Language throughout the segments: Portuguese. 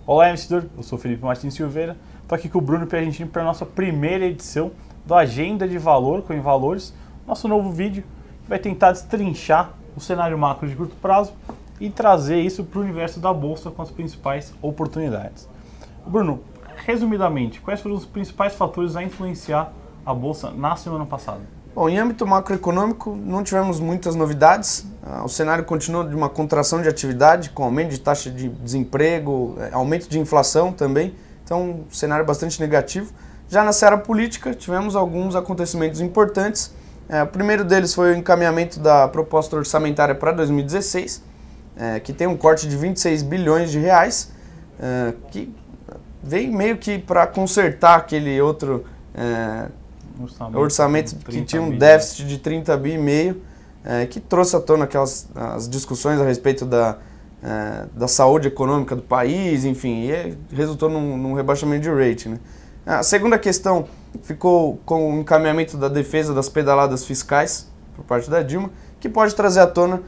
Olá, investidor. Eu sou Felipe Martins Silveira. Estou aqui com o Bruno Piagentini para a nossa primeira edição do Agenda de Valor com Valores. Nosso novo vídeo que vai tentar destrinchar o cenário macro de curto prazo e trazer isso para o universo da Bolsa com as principais oportunidades. Bruno, resumidamente, quais foram os principais fatores a influenciar a Bolsa na semana passada? Bom, em âmbito macroeconômico, não tivemos muitas novidades. O cenário continua de uma contração de atividade, com aumento de taxa de desemprego, aumento de inflação também. Então, um cenário bastante negativo. Já na seara política, tivemos alguns acontecimentos importantes. O primeiro deles foi o encaminhamento da proposta orçamentária para 2016, que tem um corte de 26 bilhões de reais, que veio meio que para consertar aquele outro orçamento que tinha um déficit de 30 bi e meio, que trouxe à tona as discussões a respeito da saúde econômica do país, enfim, e resultou num rebaixamento de rating, né? A segunda questão ficou com o encaminhamento da defesa das pedaladas fiscais por parte da Dilma, que pode trazer à tona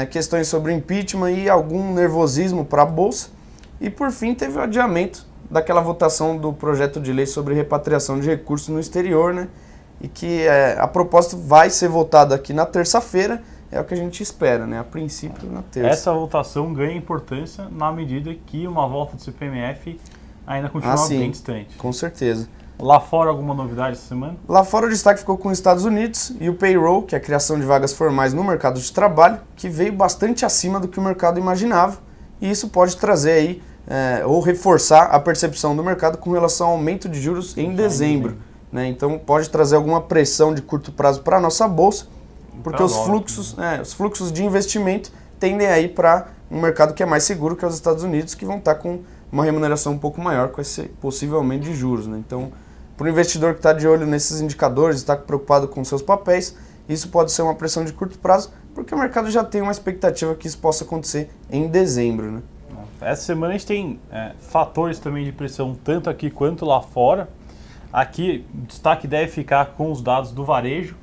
questões sobre impeachment e algum nervosismo para a Bolsa. E por fim teve o adiamento daquela votação do projeto de lei sobre repatriação de recursos no exterior, né? E que a proposta vai ser votada aqui na terça-feira, é o que a gente espera, né? A princípio na terça. Essa votação ganha importância na medida que uma volta do CPMF ainda continua bem distante. Com certeza. Lá fora, alguma novidade essa semana? Lá fora o destaque ficou com os Estados Unidos e o payroll, que é a criação de vagas formais no mercado de trabalho, que veio bastante acima do que o mercado imaginava, e isso pode trazer aí ou reforçar a percepção do mercado com relação ao aumento de juros em dezembro, né? Então pode trazer alguma pressão de curto prazo para a nossa bolsa, porque os fluxos de investimento tendem a ir para um mercado que é mais seguro, que é os Estados Unidos, que vão estar com uma remuneração um pouco maior com esse possível aumento de juros, né? Então, para o investidor que está de olho nesses indicadores, está preocupado com seus papéis, isso pode ser uma pressão de curto prazo, porque o mercado já tem uma expectativa que isso possa acontecer em dezembro, né? Essa semana a gente tem fatores também de pressão, tanto aqui quanto lá fora. Aqui o destaque deve ficar com os dados do varejo,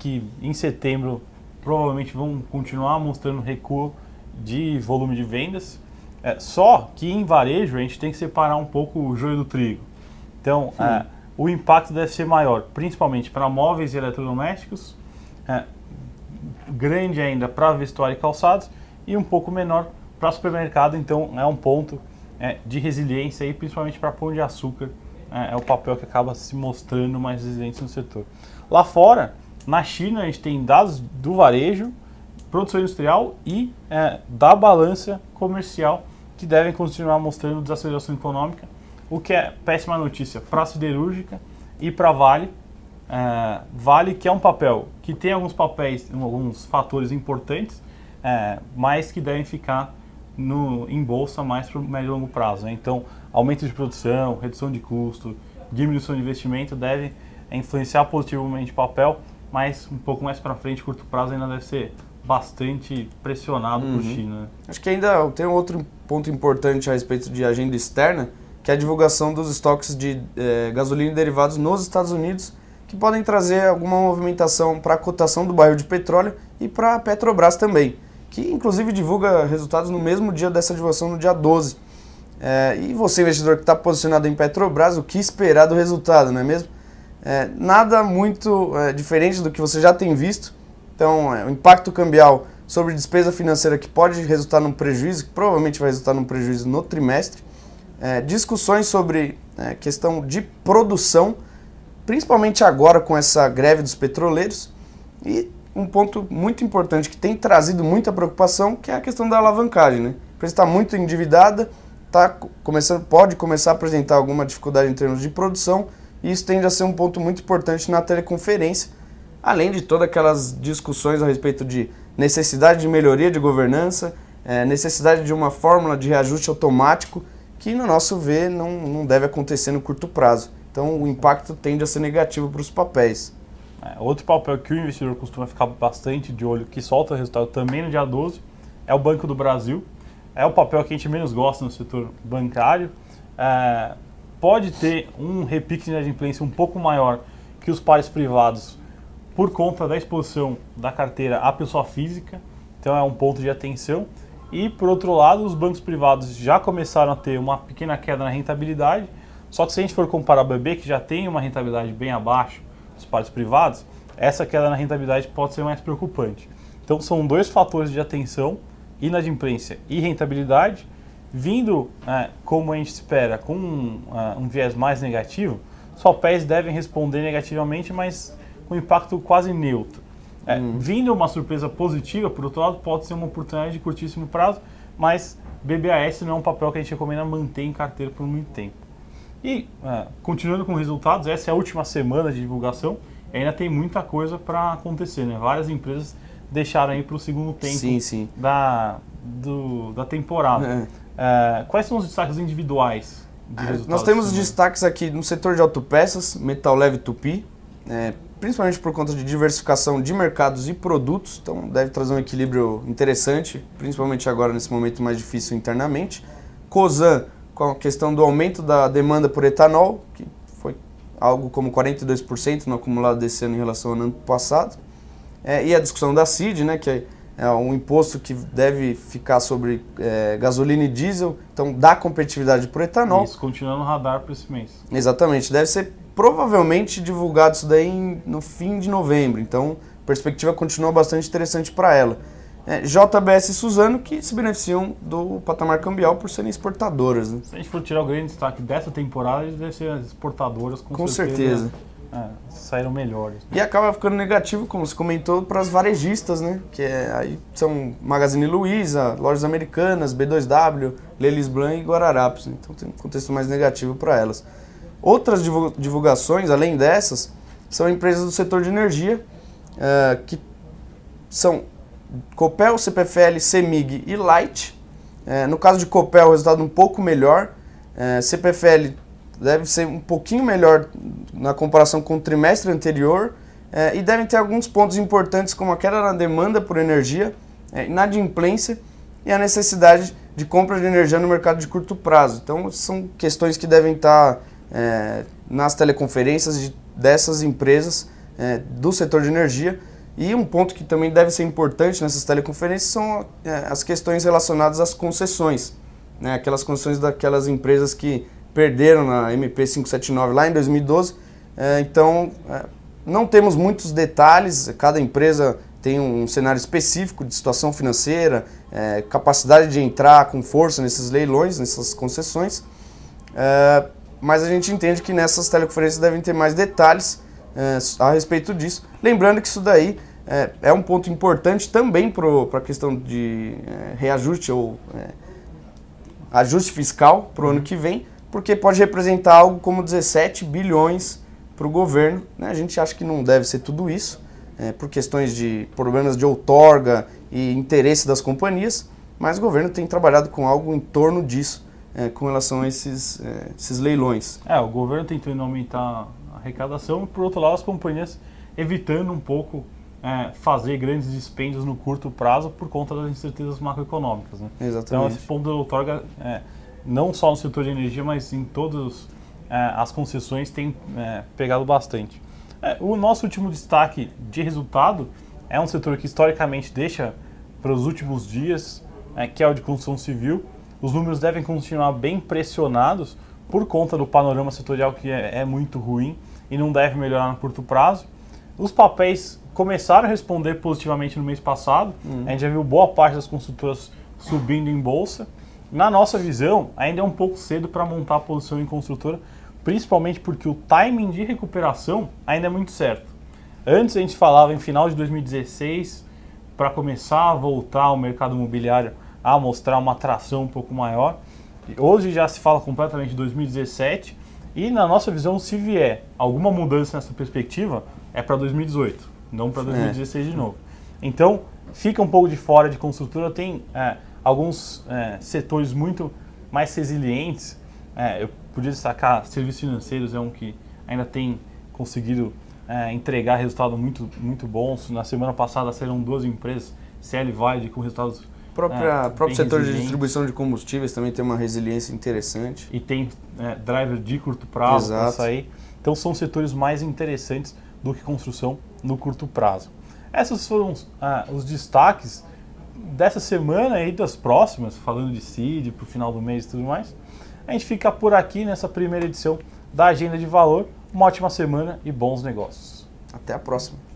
que em setembro provavelmente vão continuar mostrando recuo de volume de vendas. Só que em varejo a gente tem que separar um pouco o joio do trigo. Então o impacto deve ser maior, principalmente para móveis e eletrodomésticos, grande ainda para vestuário e calçados e um pouco menor para supermercado. Então é um ponto de resiliência, aí, principalmente para pão de açúcar. É o papel que acaba se mostrando mais resiliente no setor. Lá fora, na China, a gente tem dados do varejo, produção industrial e da balança comercial, que devem continuar mostrando desaceleração econômica, o que é péssima notícia para a siderúrgica e para a Vale. Vale, que é um papel que tem alguns fatores importantes, mas que devem ficar em bolsa mais para o médio e longo prazo, né? Então, aumento de produção, redução de custo, diminuição de investimento devem influenciar positivamente o papel, mas um pouco mais para frente, curto prazo, ainda deve ser bastante pressionado por China, né? Acho que ainda tem um outro ponto importante a respeito de agenda externa, que é a divulgação dos estoques de gasolina e derivados nos Estados Unidos, que podem trazer alguma movimentação para a cotação do barril de petróleo e para a Petrobras também, que inclusive divulga resultados no mesmo dia dessa divulgação, no dia 12. E você, investidor que está posicionado em Petrobras, o que esperar do resultado, não é mesmo? Nada muito diferente do que você já tem visto. Então, o impacto cambial sobre despesa financeira, que pode resultar num prejuízo, que provavelmente vai resultar num prejuízo no trimestre. Discussões sobre questão de produção, principalmente agora com essa greve dos petroleiros. E um ponto muito importante que tem trazido muita preocupação, que é a questão da alavancagem, né? A empresa está muito endividada, pode começar a apresentar alguma dificuldade em termos de produção, e isso tende a ser um ponto muito importante na teleconferência, além de todas aquelas discussões a respeito de necessidade de melhoria de governança, necessidade de uma fórmula de reajuste automático, que no nosso ver não deve acontecer no curto prazo. Então o impacto tende a ser negativo para os papéis. Outro papel que o investidor costuma ficar bastante de olho, que solta resultado também no dia 12, é o Banco do Brasil. É o papel que a gente menos gosta no setor bancário. Pode ter um repique de inadimplência um pouco maior que os pares privados por conta da exposição da carteira à pessoa física. Então é um ponto de atenção. E, por outro lado, os bancos privados já começaram a ter uma pequena queda na rentabilidade, só que se a gente for comparar o BB, que já tem uma rentabilidade bem abaixo dos pares privados, essa queda na rentabilidade pode ser mais preocupante. Então são dois fatores de atenção, inadimplência e rentabilidade, vindo, como a gente espera, com um viés mais negativo, os papéis devem responder negativamente, mas com impacto quase neutro. Vindo uma surpresa positiva, por outro lado, pode ser uma oportunidade de curtíssimo prazo, mas BBAS não é um papel que a gente recomenda manter em carteira por muito tempo. E, continuando com resultados, essa é a última semana de divulgação, e ainda tem muita coisa para acontecer, né? Várias empresas deixaram aí para o segundo tempo sim. Da temporada. Quais são os destaques individuais de resultados? Nós temos destaques aqui no setor de autopeças, Metal Leve Tupi, principalmente por conta de diversificação de mercados e produtos, então deve trazer um equilíbrio interessante, principalmente agora nesse momento mais difícil internamente. Cosan, com a questão do aumento da demanda por etanol, que foi algo como 42% no acumulado desse ano em relação ao ano passado. E a discussão da CID, né, que é um imposto que deve ficar sobre gasolina e diesel, então dá competitividade por etanol. Isso, continuando no radar para esse mês. Exatamente, deve ser provavelmente divulgado isso daí no fim de novembro, então a perspectiva continua bastante interessante para ela. JBS e Suzano, que se beneficiam do patamar cambial por serem exportadoras. Né? Se a gente for tirar o grande destaque dessa temporada, eles devem ser as exportadoras, com certeza. Saíram melhores. E acaba ficando negativo, como você comentou, para as varejistas, né? Que aí são Magazine Luiza, Lojas Americanas, B2W, Lelis Blanc e Guararapes. Né? Então tem um contexto mais negativo para elas. Outras divulgações, além dessas, são empresas do setor de energia, que são Copel, CPFL, CEMIG e Light. No caso de Copel, o resultado um pouco melhor. CPFL deve ser um pouquinho melhor na comparação com o trimestre anterior. E devem ter alguns pontos importantes, como a queda na demanda por energia, inadimplência e a necessidade de compra de energia no mercado de curto prazo. Então, são questões que devem estar nas teleconferências dessas empresas do setor de energia. E um ponto que também deve ser importante nessas teleconferências são as questões relacionadas às concessões. Né? Aquelas concessões daquelas empresas que perderam na MP 579 lá em 2012. Então, não temos muitos detalhes, cada empresa tem um cenário específico de situação financeira, capacidade de entrar com força nesses leilões, nessas concessões. Mas a gente entende que nessas teleconferências devem ter mais detalhes a respeito disso. Lembrando que isso daí é um ponto importante também para a questão de reajuste ou ajuste fiscal para o ano que vem, porque pode representar algo como 17 bilhões para o governo. Né? A gente acha que não deve ser tudo isso, por questões de problemas de outorga e interesse das companhias, mas o governo tem trabalhado com algo em torno disso, com relação a esses leilões. O governo tentando aumentar a arrecadação e, por outro lado, as companhias evitando um pouco fazer grandes dispêndios no curto prazo por conta das incertezas macroeconômicas. Né? Exatamente. Então, esse ponto da outorga, não só no setor de energia, mas em todas as concessões, tem pegado bastante. O nosso último destaque de resultado é um setor que historicamente deixa para os últimos dias, que é o de construção civil. Os números devem continuar bem pressionados por conta do panorama setorial que é muito ruim e não deve melhorar no curto prazo. Os papéis começaram a responder positivamente no mês passado. A gente já viu boa parte das construtoras subindo em bolsa. Na nossa visão, ainda é um pouco cedo para montar a posição em construtora, principalmente porque o timing de recuperação ainda é muito certo. Antes a gente falava em final de 2016, para começar a voltar o mercado imobiliário a mostrar uma atração um pouco maior. Hoje já se fala completamente de 2017 e, na nossa visão, se vier alguma mudança nessa perspectiva, é para 2018, não para 2016 de novo. Então, fica um pouco de fora de construtora, tem alguns setores muito mais resilientes. Eu podia destacar serviços financeiros, é um que ainda tem conseguido entregar resultados muito bons. Na semana passada saíram 2 empresas, CL Vale, com resultados próprio setor de distribuição de combustíveis também tem uma resiliência interessante. E tem driver de curto prazo para sair. Então são setores mais interessantes do que construção no curto prazo. Esses foram os destaques dessa semana e das próximas, falando de CID para o final do mês e tudo mais. A gente fica por aqui nessa primeira edição da Agenda de Valor. Uma ótima semana e bons negócios. Até a próxima.